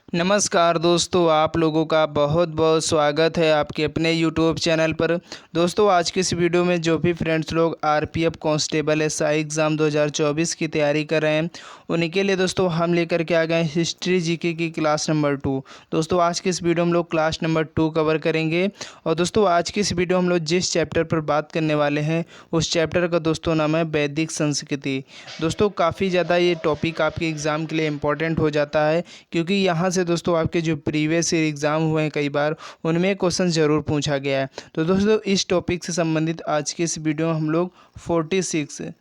नमस्कार दोस्तों, आप लोगों का बहुत बहुत स्वागत है आपके अपने यूट्यूब चैनल पर। दोस्तों, आज के इस वीडियो में जो भी फ्रेंड्स लोग आरपीएफ कांस्टेबल एसआई एग्ज़ाम 2024 की तैयारी कर रहे हैं, उन्हीं के लिए दोस्तों हम लेकर के आ गए हिस्ट्री जीके की क्लास नंबर 2। दोस्तों, आज के इस वीडियो में हम लोग क्लास नंबर 2 कवर करेंगे। और दोस्तों, आज की इस वीडियो हम लोग जिस चैप्टर पर बात करने वाले हैं उस चैप्टर का दोस्तों नाम है वैदिक संस्कृति। दोस्तों, काफ़ी ज़्यादा ये टॉपिक आपके एग्ज़ाम के लिए इम्पोर्टेंट हो जाता है, क्योंकि यहाँ से दोस्तों आपके जो प्रीवियस ईयर एग्ज़ाम हुए हैं कई बार, उनमें क्वेश्चन ज़रूर पूछा गया है। तो दोस्तों, इस टॉपिक से संबंधित आज के इस वीडियो में हम लोग 46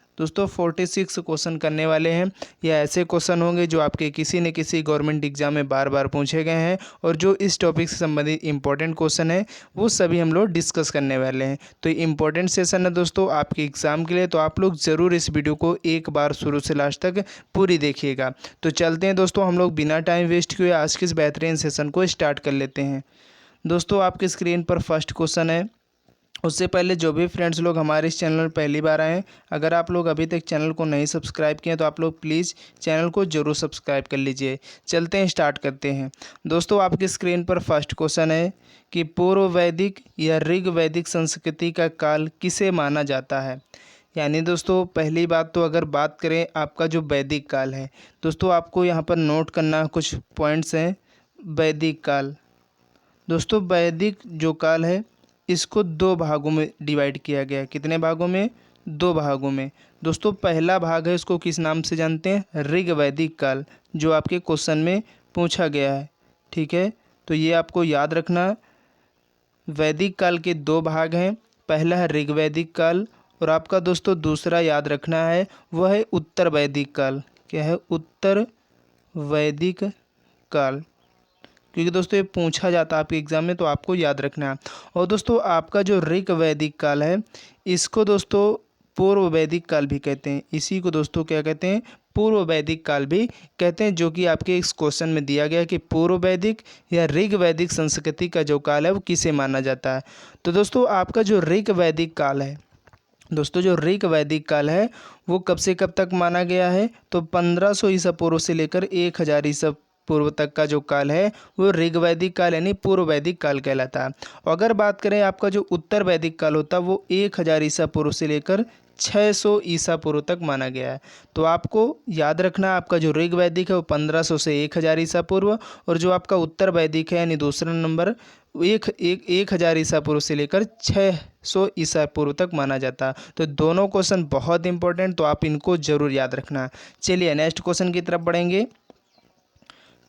क्वेश्चन करने वाले हैं। या ऐसे क्वेश्चन होंगे जो आपके किसी न किसी गवर्नमेंट एग्जाम में बार बार पूछे गए हैं, और जो इस टॉपिक से संबंधित इंपॉर्टेंट क्वेश्चन है वो सभी हम लोग डिस्कस करने वाले हैं। तो इंपॉर्टेंट सेशन है दोस्तों आपके एग्ज़ाम के लिए, तो आप लोग ज़रूर इस वीडियो को एक बार शुरू से लास्ट तक पूरी देखिएगा। तो चलते हैं दोस्तों, हम लोग बिना टाइम वेस्ट किए आज के इस बेहतरीन सेशन को स्टार्ट कर लेते हैं। दोस्तों, आपके स्क्रीन पर फर्स्ट क्वेश्चन है। उससे पहले जो भी फ्रेंड्स लोग हमारे इस चैनल पर पहली बार आए हैं, अगर आप लोग अभी तक चैनल को नहीं सब्सक्राइब किए तो आप लोग प्लीज़ चैनल को जरूर सब्सक्राइब कर लीजिए। चलते हैं, स्टार्ट करते हैं। दोस्तों, आपकी स्क्रीन पर फर्स्ट क्वेश्चन है कि पूर्व वैदिक या ऋग वैदिक संस्कृति का काल किसे माना जाता है। यानी दोस्तों, पहली बात तो अगर बात करें आपका जो वैदिक काल है, दोस्तों आपको यहाँ पर नोट करना कुछ पॉइंट्स हैं। वैदिक काल, दोस्तों वैदिक जो काल है इसको दो भागों में डिवाइड किया गया है। कितने भागों में? दो भागों में। दोस्तों, पहला भाग है, इसको किस नाम से जानते हैं? ऋग वैदिक काल, जो आपके क्वेश्चन में पूछा गया है। ठीक है, तो ये आपको याद रखना। वैदिक काल के दो भाग हैं, पहला है ऋग वैदिक काल, और आपका दोस्तों दूसरा याद रखना है वह है उत्तर वैदिक काल। क्या है? उत्तर वैदिक काल, क्योंकि दोस्तों ये पूछा जाता है आपके एग्ज़ाम में, तो आपको याद रखना है। और दोस्तों, आपका जो ऋग वैदिक काल है इसको दोस्तों पूर्व वैदिक काल भी कहते हैं। इसी को दोस्तों क्या कहते हैं? पूर्व वैदिक काल भी कहते हैं, जो कि आपके इस क्वेश्चन में दिया गया है कि पूर्व वैदिक या ऋग वैदिक संस्कृति का जो काल है वो किसे माना जाता है। तो दोस्तों, आपका जो ऋग वैदिक काल है, दोस्तों जो ऋग वैदिक काल है वो कब से कब तक माना गया है? तो 1500 ईसा पूर्व से लेकर 1000 ईसा पूर्व तक का जो काल है वो ऋग वैदिक काल यानी पूर्व वैदिक काल कहलाता है। और अगर बात करें आपका जो उत्तर वैदिक काल होता है वो 1000 ईसा पूर्व से लेकर 600 ईसा पूर्व तक माना गया है। तो आपको याद रखना, आपका जो ऋग वैदिक है वो 1500 से 1000 ईसा पूर्व, और जो आपका उत्तर वैदिक है यानी दूसरा नंबर 1000 ईसा पूर्व से लेकर 600 ईसा पूर्व तक माना जाता है। तो दोनों क्वेश्चन बहुत इंपॉर्टेंट, तो आप इनको जरूर याद रखना। चलिए नेक्स्ट क्वेश्चन की तरफ बढ़ेंगे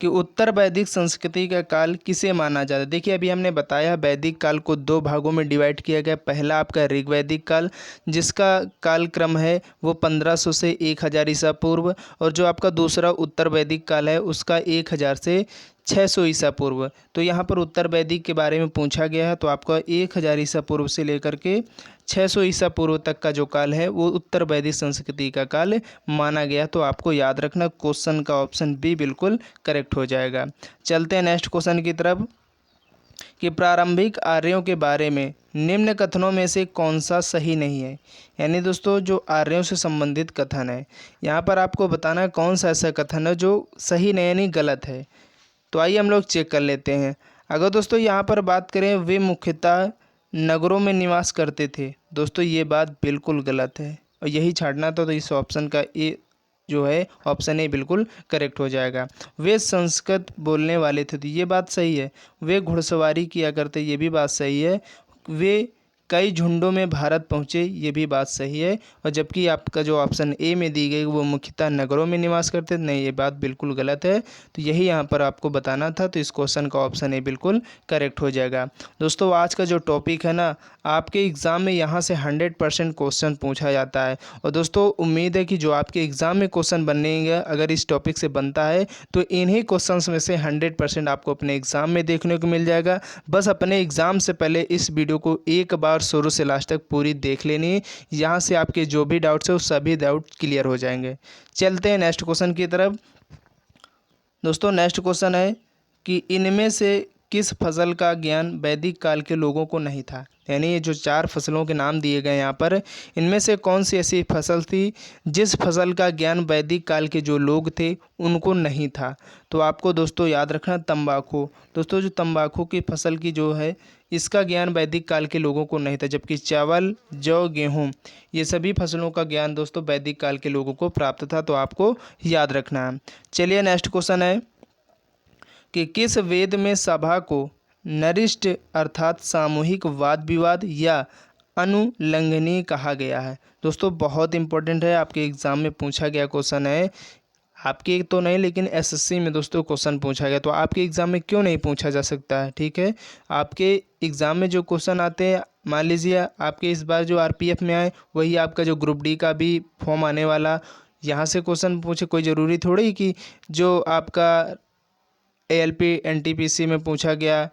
कि उत्तर वैदिक संस्कृति का काल किसे माना जाता है। देखिए, अभी हमने बताया वैदिक काल को दो भागों में डिवाइड किया गया। पहला आपका ऋग वैदिक काल, जिसका काल क्रम है वो 1500 से 1000 ईसा पूर्व, और जो आपका दूसरा उत्तर वैदिक काल है उसका 1000 से 600 ईसा पूर्व। तो यहाँ पर उत्तर वैदिक के बारे में पूछा गया है, तो आपका 1000 ईसा पूर्व से लेकर के 600 ईसा पूर्व तक का जो काल है वो उत्तर वैदिक संस्कृति का काल माना गया। तो आपको याद रखना, क्वेश्चन का ऑप्शन बी बिल्कुल करेक्ट हो जाएगा। चलते हैं नेक्स्ट क्वेश्चन की तरफ कि प्रारंभिक आर्यों के बारे में निम्न कथनों में से कौन सा सही नहीं है। यानी दोस्तों, जो आर्यों से संबंधित कथन है, यहाँ पर आपको बताना है कौन सा ऐसा कथन है जो सही नहीं यानी गलत है। तो आइए हम लोग चेक कर लेते हैं। अगर दोस्तों यहाँ पर बात करें, वे मुख्यतः नगरों में निवास करते थे, दोस्तों ये बात बिल्कुल गलत है, और यही छाड़ना था। तो इस ऑप्शन का ए जो है ऑप्शन ए बिल्कुल करेक्ट हो जाएगा। वे संस्कृत बोलने वाले थे, तो ये बात सही है। वे घुड़सवारी किया करते, ये भी बात सही है। वे कई झुंडों में भारत पहुँचे, ये भी बात सही है। और जबकि आपका जो ऑप्शन ए में दी गई वो मुख्यतः नगरों में निवास करते, नहीं, ये बात बिल्कुल गलत है। तो यही यहाँ पर आपको बताना था, तो इस क्वेश्चन का ऑप्शन ए बिल्कुल करेक्ट हो जाएगा। दोस्तों, आज का जो टॉपिक है ना, आपके एग्ज़ाम में यहाँ से 100% क्वेश्चन पूछा जाता है। और दोस्तों, उम्मीद है कि जो आपके एग्ज़ाम में क्वेश्चन बनेंगे अगर इस टॉपिक से बनता है, तो इन्हीं क्वेश्चंस में से 100% आपको अपने एग्ज़ाम में देखने को मिल जाएगा। बस अपने एग्ज़ाम से पहले इस वीडियो को एक बार शुरू से लास्ट तक पूरी देख लेनी है। यहाँ से आपके जो भी डाउट्स है वो सभी डाउट क्लियर हो जाएंगे। चलते हैं नेक्स्ट क्वेश्चन की तरफ। दोस्तों, नेक्स्ट क्वेश्चन है कि इनमें से किस फसल का ज्ञान वैदिक काल के लोगों को नहीं था। यानी ये जो 4 फसलों के नाम दिए गए यहाँ पर, इनमें से कौन सी ऐसी फसल थी जिस फसल का ज्ञान वैदिक काल के जो लोग थे उनको नहीं था। तो आपको दोस्तों याद रखना तंबाकू। दोस्तों जो तंबाकू की फसल की जो है इसका ज्ञान वैदिक काल के लोगों को नहीं था, जबकि चावल, जौ, गेहूँ ये सभी फसलों का ज्ञान दोस्तों वैदिक काल के लोगों को प्राप्त था। तो आपको याद रखना है। चलिए नेक्स्ट क्वेश्चन है कि किस वेद में सभा को नरिष्ट अर्थात सामूहिक वाद विवाद या अनुल्लंघनीय कहा गया है। दोस्तों बहुत इंपॉर्टेंट है, आपके एग्जाम में पूछा गया क्वेश्चन है। आपके तो नहीं लेकिन एसएससी में दोस्तों क्वेश्चन पूछा गया, तो आपके एग्ज़ाम में क्यों नहीं पूछा जा सकता है। ठीक है, आपके एग्ज़ाम में जो क्वेश्चन आते हैं, मान लीजिए आपके इस बार जो आरपीएफ में आए वही आपका जो ग्रुप डी का भी फॉर्म आने वाला, यहाँ से क्वेश्चन पूछे। कोई ज़रूरी थोड़ी कि जो आपका एएलपी एनटीपीसी में पूछा गया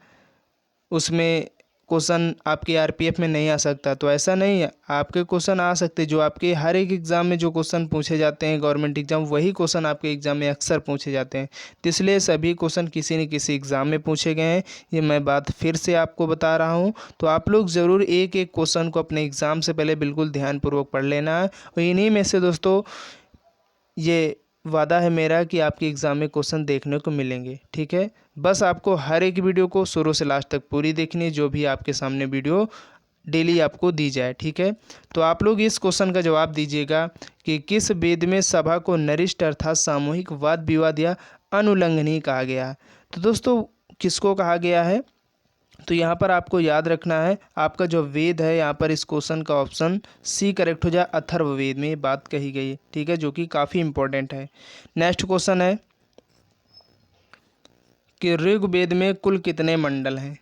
उसमें क्वेश्चन आपके आरपीएफ में नहीं आ सकता। तो ऐसा नहीं है, आपके क्वेश्चन आ सकते। जो आपके हर एक एग्ज़ाम में जो क्वेश्चन पूछे जाते हैं गवर्नमेंट एग्ज़ाम, वही क्वेश्चन आपके एग्ज़ाम में अक्सर पूछे जाते हैं। तो इसलिए सभी क्वेश्चन किसी न किसी एग्ज़ाम में पूछे गए हैं, ये मैं बात फिर से आपको बता रहा हूँ। तो आप लोग ज़रूर एक एक क्वेश्चन को अपने एग्ज़ाम से पहले बिल्कुल ध्यानपूर्वक पढ़ लेना है। और इन्हीं में से दोस्तों ये वादा है मेरा कि आपके एग्ज़ाम में क्वेश्चन देखने को मिलेंगे। ठीक है, बस आपको हर एक वीडियो को शुरू से लास्ट तक पूरी देखनी है, जो भी आपके सामने वीडियो डेली आपको दी जाए। ठीक है, तो आप लोग इस क्वेश्चन का जवाब दीजिएगा कि किस वेद में सभा को नरिष्ट अर्थात सामूहिक वाद विवाद या अनुल्लंघनीय कहा गया है। तो दोस्तों किसको कहा गया है, तो यहाँ पर आपको याद रखना है आपका जो वेद है, यहाँ पर इस क्वेश्चन का ऑप्शन सी करेक्ट हो जाए। अथर्ववेद में ये बात कही गई है। ठीक है, जो कि काफ़ी इंपॉर्टेंट है। नेक्स्ट क्वेश्चन है कि ऋग्वेद में कुल कितने मंडल हैं।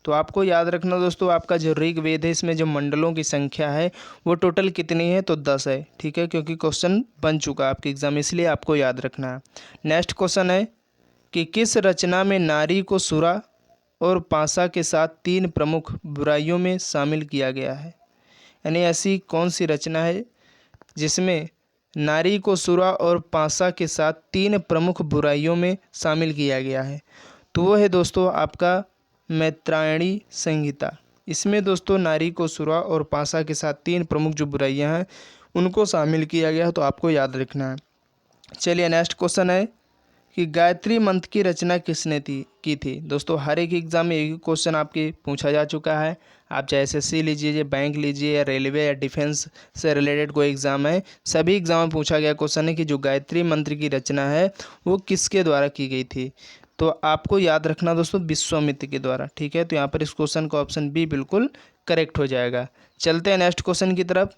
तो आपको याद रखना दोस्तों, आपका जो ऋग्वेद है इसमें जो मंडलों की संख्या है वो टोटल कितनी है, तो 10 है। ठीक है, क्योंकि क्वेश्चन बन चुका है आपके एग्जाम, इसलिए आपको याद रखना है। नेक्स्ट क्वेश्चन है कि किस रचना में नारी को सुरा और पासा के साथ 3 प्रमुख बुराइयों में शामिल किया गया है। यानी ऐसी कौन सी रचना है जिसमें नारी को सुरा और पासा के साथ 3 प्रमुख बुराइयों में शामिल किया गया है। तो वो है दोस्तों आपका मैत्रायणी संहिता। इसमें दोस्तों नारी को सुरा और पासा के साथ 3 प्रमुख जो बुराइयां हैं उनको शामिल किया गया है। तो आपको याद रखना है। चलिए नेक्स्ट क्वेश्चन है कि गायत्री मंत्र की रचना किसने की थी। दोस्तों हर एक एग्जाम में एक क्वेश्चन आपके पूछा जा चुका है। आप चाहे एसएससी लीजिए, बैंक लीजिए, या रेलवे या डिफेंस से रिलेटेड कोई एग्ज़ाम है, सभी एग्जाम में पूछा गया क्वेश्चन है कि जो गायत्री मंत्र की रचना है वो किसके द्वारा की गई थी। तो आपको याद रखना दोस्तों विश्वामित्र के द्वारा। ठीक है, तो यहाँ पर इस क्वेश्चन का ऑप्शन बी बिल्कुल करेक्ट हो जाएगा। चलते हैं नेक्स्ट क्वेश्चन की तरफ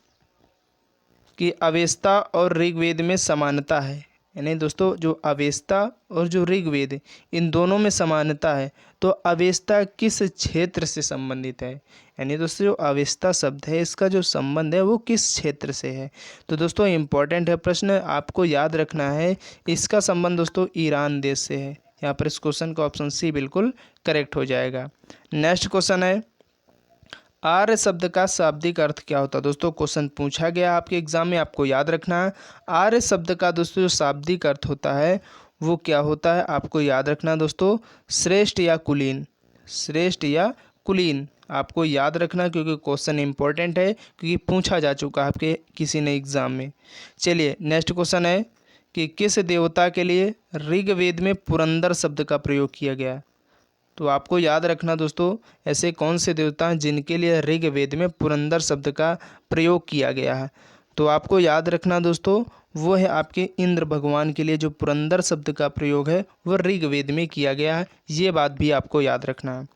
कि अवेस्ता और ऋग्वेद में समानता है। यानी दोस्तों जो अवेस्ता और जो ऋग्वेद इन दोनों में समानता है, तो अवेस्ता किस क्षेत्र से संबंधित है। यानी दोस्तों जो अवेस्ता शब्द है इसका जो संबंध है वो किस क्षेत्र से है। तो दोस्तों इम्पॉर्टेंट है प्रश्न, आपको याद रखना है इसका संबंध दोस्तों ईरान देश से है। यहाँ पर इस क्वेश्चन का ऑप्शन सी बिल्कुल करेक्ट हो जाएगा। नेक्स्ट क्वेश्चन है आर्य शब्द का शाब्दिक अर्थ क्या होता है। दोस्तों क्वेश्चन पूछा गया आपके एग्जाम में, आपको याद रखना है आर्य शब्द का दोस्तों जो शाब्दिक अर्थ होता है वो क्या होता है। आपको याद रखना दोस्तों श्रेष्ठ या कुलीन, श्रेष्ठ या कुलीन आपको याद रखना, क्योंकि क्वेश्चन इंपॉर्टेंट है, क्योंकि पूछा जा चुका है आपके किसी ने एग्जाम में। चलिए नेक्स्ट क्वेश्चन है कि किस देवता के लिए ऋग्वेद में पुरंदर शब्द का प्रयोग किया गया। तो आपको याद रखना दोस्तों ऐसे कौन से देवता हैं जिनके लिए ऋग्वेद में पुरंदर शब्द का प्रयोग किया गया है। तो आपको याद रखना दोस्तों वो है आपके इंद्र भगवान के लिए जो पुरंदर शब्द का प्रयोग है वह ऋग्वेद में किया गया है। ये बात भी आपको याद रखना है।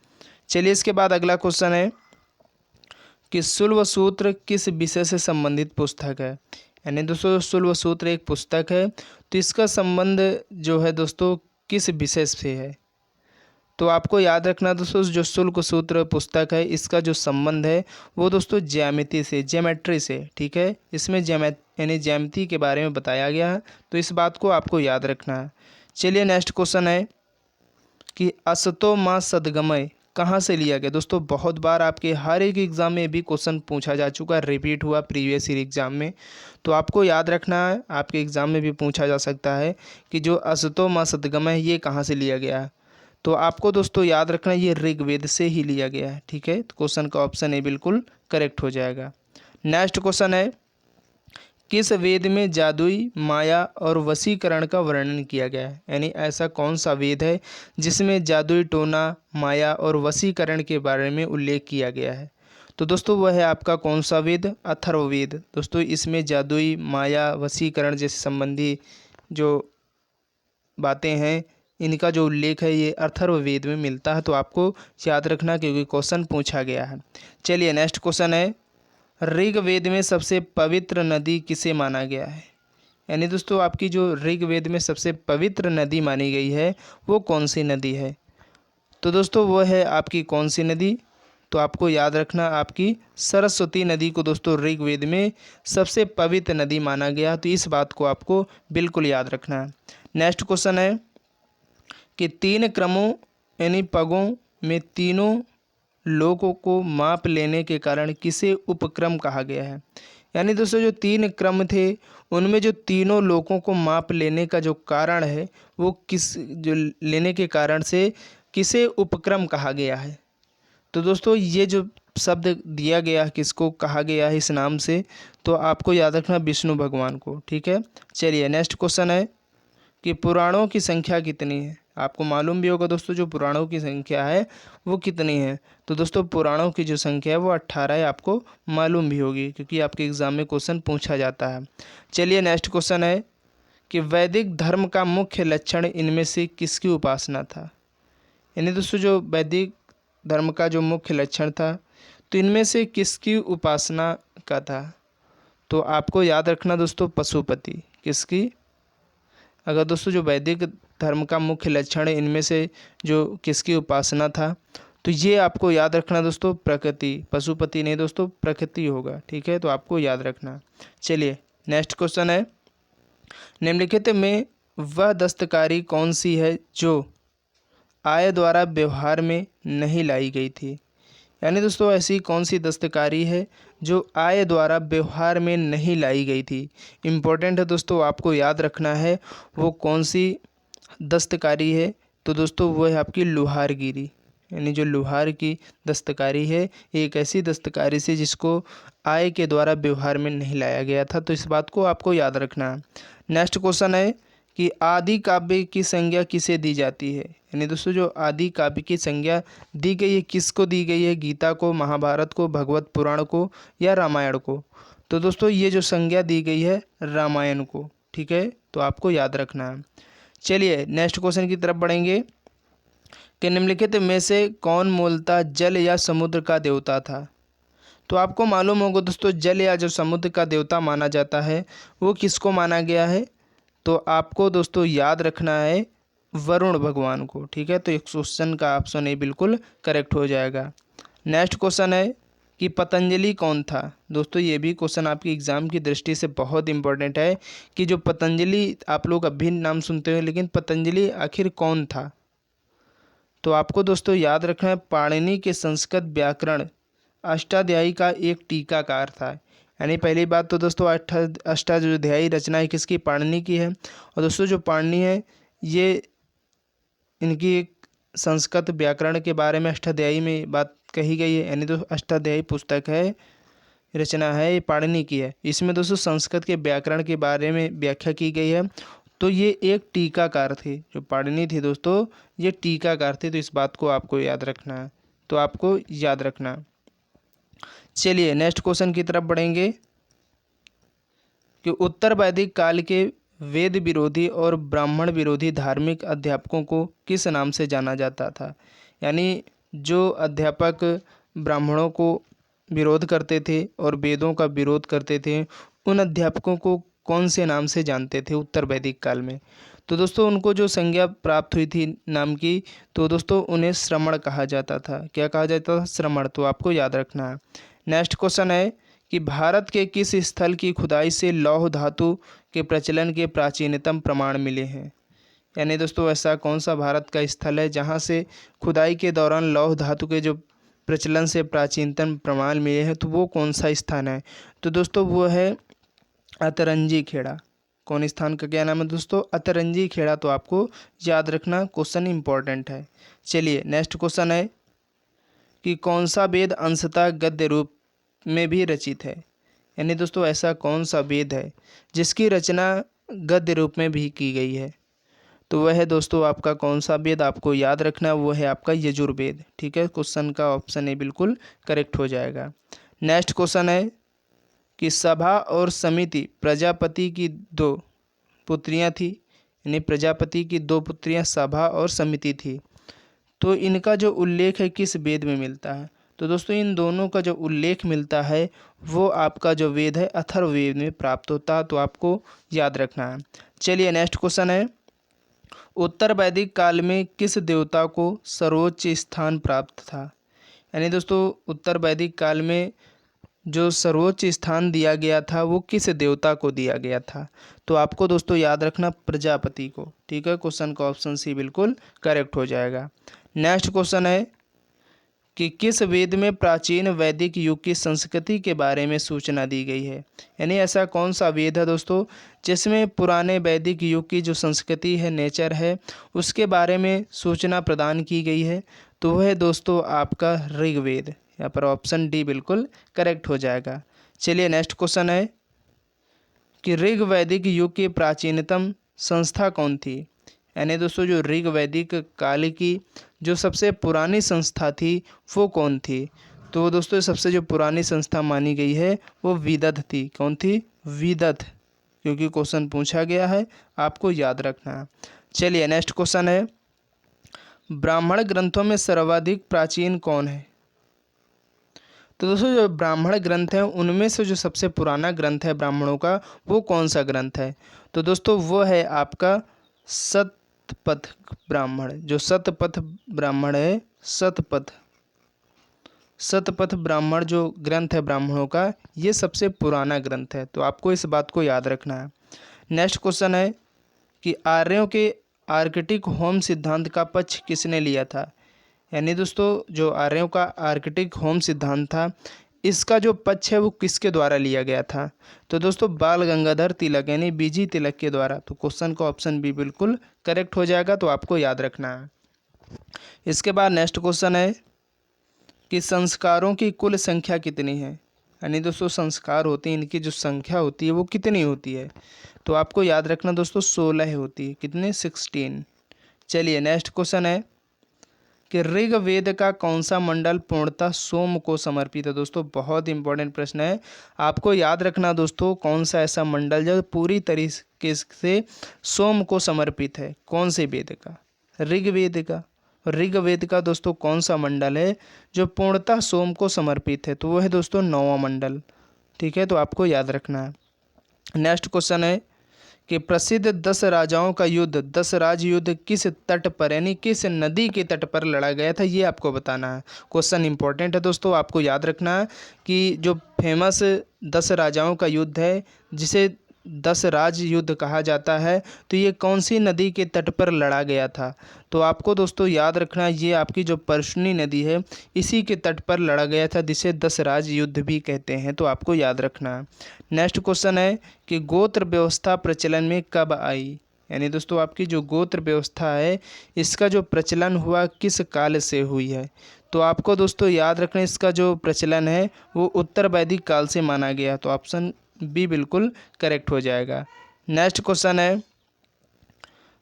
चलिए इसके बाद अगला क्वेश्चन है कि शुल्ब सूत्र किस विषय से संबंधित पुस्तक है। यानी दोस्तों शुल्ब सूत्र एक पुस्तक है, तो इसका संबंध जो है दोस्तों किस विषय से है। तो आपको याद रखना दोस्तों जो शुल्ब सूत्र पुस्तक है इसका जो संबंध है वो दोस्तों ज्यामिति से, ज्योमेट्री से। ठीक है, इसमें यानी ज्यामिति के बारे में बताया गया है, तो इस बात को आपको याद रखना है। चलिए नेक्स्ट क्वेश्चन है कि असतो मा सद्गमय कहाँ से लिया गया। दोस्तों बहुत बार आपके हर एक एग्ज़ाम में भी क्वेश्चन पूछा जा चुका है, रिपीट हुआ प्रीवियस ईयर एग्ज़ाम में। तो आपको याद रखना है आपके एग्ज़ाम में भी पूछा जा सकता है कि जो असतो मा सद्गमय ये कहाँ से लिया गया है। तो आपको दोस्तों याद रखना ये ऋग्वेद से ही लिया गया है। ठीक है, तो क्वेश्चन का ऑप्शन ए बिल्कुल करेक्ट हो जाएगा। नेक्स्ट क्वेश्चन है, किस वेद में जादुई माया और वशीकरण का वर्णन किया गया है? यानी ऐसा कौन सा वेद है जिसमें जादुई टोना, माया और वशीकरण के बारे में उल्लेख किया गया है? तो दोस्तों वह है आपका कौन सा वेद? अथर्ववेद। दोस्तों इसमें जादुई माया, वशीकरण जैसे संबंधी जो बातें हैं इनका जो उल्लेख है ये अथर्ववेद में मिलता है। तो आपको याद रखना क्योंकि क्वेश्चन पूछा गया है। चलिए नेक्स्ट क्वेश्चन है, ऋग्वेद में सबसे पवित्र नदी किसे माना गया है? यानी दोस्तों आपकी जो ऋग्वेद में सबसे पवित्र नदी मानी गई है वो कौन सी नदी है? तो दोस्तों वो है आपकी कौन सी नदी? तो आपको याद रखना आपकी सरस्वती नदी को दोस्तों ऋग्वेद में सबसे पवित्र नदी माना गया। तो इस बात को आपको बिल्कुल याद रखना है। नेक्स्ट क्वेश्चन है कि तीन क्रमों यानी पगों में तीनों लोगों को माप लेने के कारण किसे उपक्रम कहा गया है? यानी दोस्तों जो तीन क्रम थे उनमें जो तीनों लोगों को माप लेने का जो कारण है वो किस जो लेने के कारण से किसे उपक्रम कहा गया है? तो दोस्तों ये जो शब्द दिया गया किसको कहा गया है इस नाम से? तो आपको याद रखना विष्णु भगवान को। ठीक है, चलिए नेक्स्ट क्वेश्चन है कि पुराणों की संख्या कितनी है? आपको मालूम भी होगा दोस्तों जो पुराणों की संख्या है वो कितनी है? तो दोस्तों पुराणों की जो संख्या है वो 18 है, आपको मालूम भी होगी क्योंकि आपके एग्जाम में क्वेश्चन पूछा जाता है। चलिए नेक्स्ट क्वेश्चन है कि वैदिक धर्म का मुख्य लक्षण इनमें से किसकी उपासना था? यानी दोस्तों जो वैदिक धर्म का जो मुख्य लक्षण था तो इनमें से किसकी उपासना का था? तो आपको याद रखना दोस्तों पशुपति। किसकी? अगर दोस्तों जो वैदिक धर्म का मुख्य लक्षण है इनमें से जो किसकी उपासना था तो ये आपको याद रखना दोस्तों प्रकृति। पशुपति नहीं दोस्तों, प्रकृति होगा। ठीक है, तो आपको याद रखना। चलिए नेक्स्ट क्वेश्चन है, निम्नलिखित में वह दस्तकारी कौन सी है जो आय द्वारा व्यवहार में नहीं लाई गई थी? यानी दोस्तों ऐसी कौन सी दस्तकारी है जो आय द्वारा व्यवहार में नहीं लाई गई थी? इम्पोर्टेंट है दोस्तों, आपको याद रखना है वो कौन सी दस्तकारी है। तो दोस्तों वो है आपकी लुहारगिरी। यानी जो लुहार की दस्तकारी है एक ऐसी दस्तकारी से जिसको आय के द्वारा व्यवहार में नहीं लाया गया था। तो इस बात को आपको याद रखना है। नेक्स्ट क्वेश्चन है कि आदि काव्य की संज्ञा किसे दी जाती है? यानी दोस्तों जो आदि काव्य की संज्ञा दी गई है किसको दी गई है? गीता को, महाभारत को, भगवत पुराण को या रामायण को? तो दोस्तों ये जो संज्ञा दी गई है रामायण को। ठीक है, तो आपको याद रखना है। चलिए नेक्स्ट क्वेश्चन की तरफ बढ़ेंगे कि निम्नलिखित में से कौन मूलतः जल या समुद्र का देवता था? तो आपको मालूम होगा दोस्तों जल या जो समुद्र का देवता माना जाता है वो किसको माना गया है? तो आपको दोस्तों याद रखना है वरुण भगवान को। ठीक है, तो इस क्वेश्चन का ऑप्शन ए बिल्कुल करेक्ट हो जाएगा। नेक्स्ट क्वेश्चन है कि पतंजलि कौन था? दोस्तों ये भी क्वेश्चन आपकी एग्जाम की दृष्टि से बहुत इंपॉर्टेंट है कि जो पतंजलि आप लोग अभिन्न नाम सुनते हो लेकिन पतंजलि आखिर कौन था? तो आपको दोस्तों याद रखना है पाणिनि के संस्कृत व्याकरण अष्टाध्यायी का एक टीकाकार था। यानी पहली बात तो दोस्तों अष्टाध्यायी रचना किसकी? पाणिनि की है। और दोस्तों जो पाणिनि है ये इनकी एक संस्कृत व्याकरण के बारे में अष्टाध्यायी में बात कही गई है। यानी दोस्तों अष्टाध्यायी पुस्तक है, रचना है, ये पाणिनि की है। इसमें दोस्तों संस्कृत के व्याकरण के बारे में व्याख्या की गई है। तो ये एक टीकाकार थे, जो पाणिनि थे दोस्तों ये टीकाकार थे। तो इस बात को आपको याद रखना है। तो आपको याद रखना। चलिए नेक्स्ट क्वेश्चन की तरफ बढ़ेंगे कि उत्तर वैदिक काल के वेद विरोधी और ब्राह्मण विरोधी धार्मिक अध्यापकों को किस नाम से जाना जाता था? यानी जो अध्यापक ब्राह्मणों को विरोध करते थे और वेदों का विरोध करते थे उन अध्यापकों को कौन से नाम से जानते थे उत्तर वैदिक काल में? तो दोस्तों उनको जो संज्ञा प्राप्त हुई थी नाम की तो दोस्तों उन्हें श्रमण कहा जाता था। क्या कहा जाता था? श्रमण। तो आपको याद रखना है। नेक्स्ट क्वेश्चन है कि भारत के किस स्थल की खुदाई से लौह धातु के प्रचलन के प्राचीनतम प्रमाण मिले हैं? यानी दोस्तों ऐसा कौन सा भारत का स्थल है जहाँ से खुदाई के दौरान लौह धातु के जो प्रचलन से प्राचीनतम प्रमाण मिले हैं? तो वो कौन सा स्थान है? तो दोस्तों वो है अतरंजी खेड़ा। कौन स्थान का क्या नाम है दोस्तों? अतरंजी खेड़ा। तो आपको याद रखना, क्वेश्चन इंपॉर्टेंट है। चलिए नेक्स्ट क्वेश्चन है कि कौन सा वेद अंशतः गद्य रूप में भी रचित है? यानी दोस्तों ऐसा कौन सा वेद है जिसकी रचना गद्य रूप में भी की गई है? तो वह है दोस्तों आपका कौन सा वेद? आपको याद रखना वो है आपका यजुर्वेद। ठीक है, क्वेश्चन का ऑप्शन ए बिल्कुल करेक्ट हो जाएगा। नेक्स्ट क्वेश्चन है कि सभा और समिति प्रजापति की दो पुत्रियां थी, यानी प्रजापति की दो पुत्रियां सभा और समिति थी। तो इनका जो उल्लेख है किस वेद में मिलता है? तो दोस्तों इन दोनों का जो उल्लेख मिलता है वो आपका जो वेद है अथर्ववेद में प्राप्त होता है। तो आपको याद रखना है। चलिए नेक्स्ट क्वेश्चन है, उत्तर वैदिक काल में किस देवता को सर्वोच्च स्थान प्राप्त था? यानी दोस्तों उत्तर वैदिक काल में जो सर्वोच्च स्थान दिया गया था वो किस देवता को दिया गया था? तो आपको दोस्तों याद रखना प्रजापति को। ठीक है, क्वेश्चन का ऑप्शन सी बिल्कुल करेक्ट हो जाएगा। नेक्स्ट क्वेश्चन है कि किस वेद में प्राचीन वैदिक युग की संस्कृति के बारे में सूचना दी गई है? यानी ऐसा कौन सा वेद है दोस्तों जिसमें पुराने वैदिक युग की जो संस्कृति है, नेचर है, उसके बारे में सूचना प्रदान की गई है? तो वह है दोस्तों आपका ऋग्वेद। यहाँ पर ऑप्शन डी बिल्कुल करेक्ट हो जाएगा। चलिए नेक्स्ट क्वेश्चन है कि ऋग वैदिक युग की प्राचीनतम संस्था कौन थी? यानी दोस्तों जो ऋग वैदिक काल की जो सबसे पुरानी संस्था थी वो कौन थी? तो दोस्तों सबसे जो पुरानी संस्था मानी गई है वो विदथ थी। कौन थी? विदथ, क्योंकि क्वेश्चन पूछा गया है, आपको याद रखना है। चलिए नेक्स्ट क्वेश्चन है, ब्राह्मण ग्रंथों में सर्वाधिक प्राचीन कौन है? तो दोस्तों जो ब्राह्मण ग्रंथ हैं उनमें से जो सबसे पुराना ग्रंथ है ब्राह्मणों का वो कौन सा ग्रंथ है? तो दोस्तों वो है आपका शतपथ ब्राह्मण। जो शतपथ ब्राह्मण है, शतपथ ब्राह्मण जो ग्रंथ है ब्राह्मणों का, ये सबसे पुराना ग्रंथ है। तो आपको इस बात को याद रखना है। नेक्स्ट क्वेश्चन है कि आर्यों के आर्कटिक होम सिद्धांत का पक्ष किसने लिया था? यानी दोस्तों जो आर्यों का आर्कटिक होम सिद्धांत था इसका जो पक्ष है वो किसके द्वारा लिया गया था? तो दोस्तों बाल गंगाधर तिलक यानी बीजी तिलक के द्वारा। तो क्वेश्चन का ऑप्शन बी बिल्कुल करेक्ट हो जाएगा। तो आपको याद रखना है। इसके बाद नेक्स्ट क्वेश्चन है कि संस्कारों की कुल संख्या कितनी है? यानी दोस्तों संस्कार होते हैं, इनकी जो संख्या होती है वो कितनी होती है? तो आपको याद रखना दोस्तों 16 होती है। कितने? 16। चलिए नेक्स्ट क्वेश्चन है कि ऋग्वेद का कौन सा मंडल पूर्णतः सोम को समर्पित है? दोस्तों बहुत इंपॉर्टेंट प्रश्न है, आपको याद रखना दोस्तों कौन सा ऐसा मंडल जो पूरी तरीके से सोम को समर्पित है? कौन से वेद का? ऋग्वेद का। ऋग्वेद का दोस्तों कौन सा मंडल है जो पूर्णतः सोम को समर्पित है? तो वो है दोस्तों 9वां मंडल। ठीक है, तो आपको याद रखना है। नेक्स्ट क्वेश्चन है कि प्रसिद्ध 10 राजाओं का युद्ध, 10 राज युद्ध किस तट पर यानी किस नदी के तट पर लड़ा गया था? ये आपको बताना है। क्वेश्चन इंपॉर्टेंट है दोस्तों, आपको याद रखना है कि जो फेमस 10 राजाओं का युद्ध है जिसे 10 राज युद्ध कहा जाता है, तो ये कौन सी नदी के तट पर लड़ा गया था? तो आपको दोस्तों याद रखना ये आपकी जो परशुनी नदी है इसी के तट पर लड़ा गया था, जिसे 10 राज युद्ध भी कहते हैं। तो आपको याद रखना है। नेक्स्ट क्वेश्चन है कि गोत्र व्यवस्था प्रचलन में कब आई? यानी दोस्तों आपकी जो गोत्र व्यवस्था है इसका जो प्रचलन हुआ किस काल से हुई है? तो आपको दोस्तों याद रखना इसका जो प्रचलन है वो उत्तर वैदिक काल से माना गया। तो ऑप्शन बी बिल्कुल करेक्ट हो जाएगा। नेक्स्ट क्वेश्चन है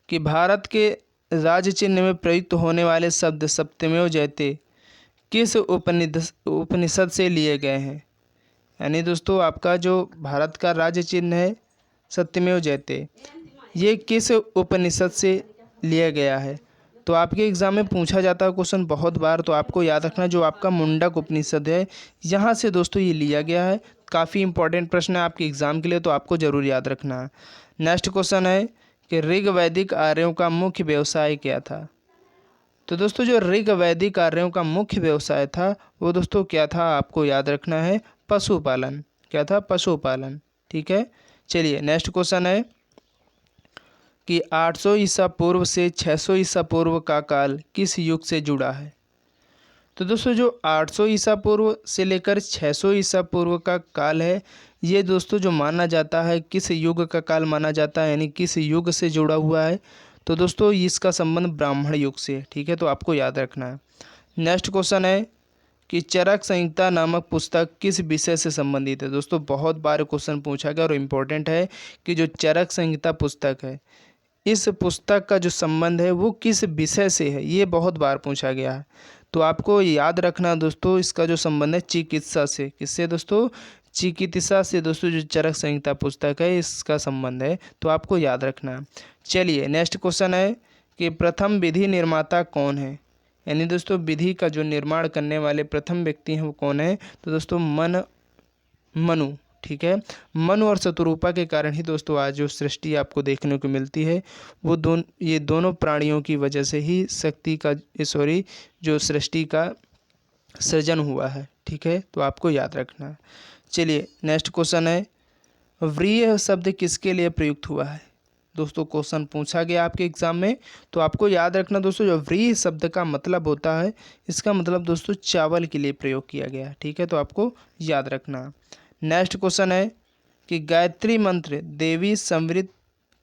कि भारत के राज्य चिन्ह में प्रयुक्त होने वाले शब्द सत्यमेव जयते किस उपनिषद से लिए गए हैं? यानी दोस्तों आपका जो भारत का राज्य चिन्ह है सत्यमेव जयते, ये किस उपनिषद से लिया गया है? तो आपके एग्ज़ाम में पूछा जाता है क्वेश्चन बहुत बार। तो आपको याद रखना जो आपका मुंडक उपनिषद है यहाँ से दोस्तों ये लिया गया है। काफ़ी इंपॉर्टेंट प्रश्न है आपके एग्ज़ाम के लिए, तो आपको ज़रूर याद रखना है। नेक्स्ट क्वेश्चन है कि ऋग वैदिक आर्यों का मुख्य व्यवसाय क्या था? तो दोस्तों जो ऋग वैदिक आर्यों का मुख्य व्यवसाय था वो दोस्तों क्या था? आपको याद रखना है पशुपालन। क्या था? पशुपालन। ठीक है, चलिए नेक्स्ट क्वेश्चन है कि 800 ईसा पूर्व से 600 ईसा पूर्व का काल किस युग से जुड़ा है? तो दोस्तों जो 800 ईसा पूर्व से लेकर 600 ईसा पूर्व का काल है ये दोस्तों जो माना जाता है किस युग का काल माना जाता है, यानी किस युग से जुड़ा हुआ है, तो दोस्तों इसका संबंध ब्राह्मण युग से है। ठीक है, तो आपको याद रखना है। नेक्स्ट क्वेश्चन है कि चरक संहिता नामक पुस्तक किस विषय से संबंधित है। दोस्तों बहुत बार क्वेश्चन पूछा गया और इम्पोर्टेंट है कि जो चरक संहिता पुस्तक है, इस पुस्तक का जो संबंध है वो किस विषय से है, ये बहुत बार पूछा गया है। तो आपको याद रखना दोस्तों, इसका जो संबंध है चिकित्सा से। किससे दोस्तों? चिकित्सा से दोस्तों जो चरक संहिता पुस्तक है इसका संबंध है, तो आपको याद रखना है। चलिए नेक्स्ट क्वेश्चन है कि प्रथम विधि निर्माता कौन है, यानी दोस्तों विधि का जो निर्माण करने वाले प्रथम व्यक्ति हैं वो कौन है, तो दोस्तों मनु। ठीक है, मनु और शतरूपा के कारण ही दोस्तों आज जो सृष्टि आपको देखने को मिलती है वो ये दोनों प्राणियों की वजह से ही जो सृष्टि का सृजन हुआ है। ठीक है, तो आपको याद रखना है। चलिए नेक्स्ट क्वेश्चन है व्रीहि शब्द किसके लिए प्रयुक्त हुआ है। दोस्तों क्वेश्चन पूछा गया आपके एग्जाम में, तो आपको याद रखना दोस्तों जो व्रीहि शब्द का मतलब होता है, इसका मतलब दोस्तों चावल के लिए प्रयोग किया गया है। ठीक है, तो आपको याद रखना। नेक्स्ट क्वेश्चन है कि गायत्री मंत्र देवी संवृत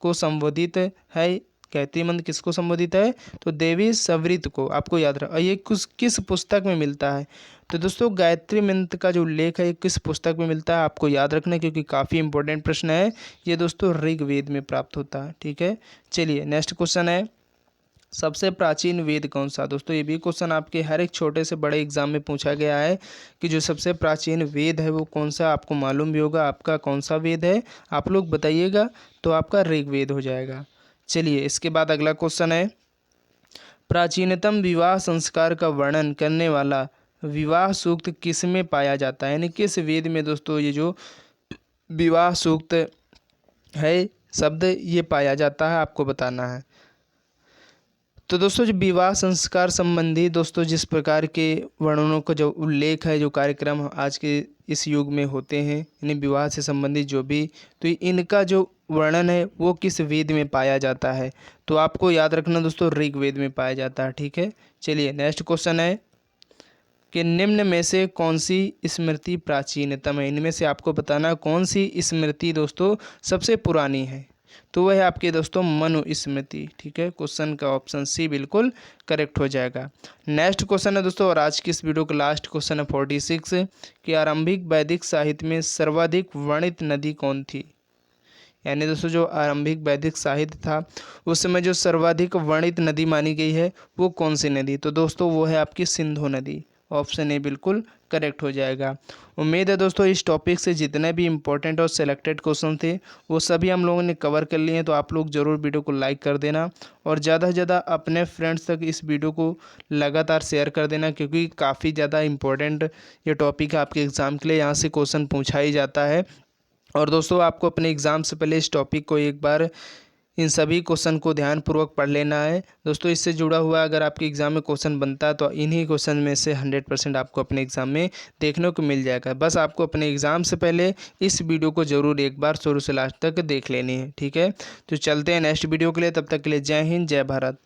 को संबोधित है। गायत्री मंत्र किसको संबोधित है, तो देवी संवृत को। आपको याद रखना। ये किस पुस्तक में मिलता है, तो दोस्तों गायत्री मंत्र का जो उल्लेख है ये किस पुस्तक में मिलता है, आपको याद रखना है, क्योंकि काफ़ी इंपॉर्टेंट प्रश्न है ये दोस्तों, ऋग्वेद में प्राप्त होता है। ठीक है, चलिए नेक्स्ट क्वेश्चन है सबसे प्राचीन वेद कौन सा। दोस्तों ये भी क्वेश्चन आपके हर एक छोटे से बड़े एग्जाम में पूछा गया है कि जो सबसे प्राचीन वेद है वो कौन सा, आपको मालूम भी होगा आपका कौन सा वेद है, आप लोग बताइएगा, तो आपका ऋग्वेद हो जाएगा। चलिए इसके बाद अगला क्वेश्चन है प्राचीनतम विवाह संस्कार का वर्णन करने वाला विवाह सूक्त किस में पाया जाता है, यानी किस वेद में दोस्तों ये जो विवाह सूक्त है शब्द ये पाया जाता है, आपको बताना है। तो दोस्तों जो विवाह संस्कार संबंधी दोस्तों जिस प्रकार के वर्णनों का जो उल्लेख है, जो कार्यक्रम आज के इस युग में होते हैं, यानी विवाह से संबंधित जो भी, तो इनका जो वर्णन है वो किस वेद में पाया जाता है, तो आपको याद रखना दोस्तों ऋग्वेद में पाया जाता है। ठीक है, चलिए नेक्स्ट क्वेश्चन है कि निम्न में से कौन सी स्मृति प्राचीनतम है। इनमें से आपको बताना कौन सी स्मृति दोस्तों सबसे पुरानी है, तो वह है आपके दोस्तों मनु स्मृति। ठीक है, क्वेश्चन का ऑप्शन सी बिल्कुल करेक्ट हो जाएगा। नेक्स्ट क्वेश्चन है दोस्तों, और आज की इस वीडियो का लास्ट क्वेश्चन है 46 कि आरंभिक वैदिक साहित्य में सर्वाधिक वर्णित नदी कौन थी, यानी दोस्तों जो आरंभिक वैदिक साहित्य था उस समय जो सर्वाधिक वर्णित नदी मानी गई है वो कौन सी नदी, तो दोस्तों वो है आपकी सिंधु नदी। ऑप्शन ए बिल्कुल करेक्ट हो जाएगा। उम्मीद है दोस्तों इस टॉपिक से जितने भी इंपॉर्टेंट और सिलेक्टेड क्वेश्चन थे वो सभी हम लोगों ने कवर कर लिए हैं, तो आप लोग ज़रूर वीडियो को लाइक कर देना और ज़्यादा से ज़्यादा अपने फ्रेंड्स तक इस वीडियो को लगातार शेयर कर देना, क्योंकि काफ़ी ज़्यादा इंपॉर्टेंट ये टॉपिक है आपके एग्ज़ाम के लिए, यहाँ से क्वेश्चन पूछा ही जाता है। और दोस्तों आपको अपने एग्ज़ाम से पहले इस टॉपिक को एक बार इन सभी क्वेश्चन को ध्यानपूर्वक पढ़ लेना है दोस्तों। इससे जुड़ा हुआ अगर आपके एग्ज़ाम में क्वेश्चन बनता है तो इन्हीं क्वेश्चन में से 100% आपको अपने एग्ज़ाम में देखने को मिल जाएगा। बस आपको अपने एग्ज़ाम से पहले इस वीडियो को ज़रूर एक बार शुरू से लास्ट तक देख लेनी है। ठीक है, तो चलते हैं नेक्स्ट वीडियो के लिए, तब तक के लिए जय हिंद जय भारत।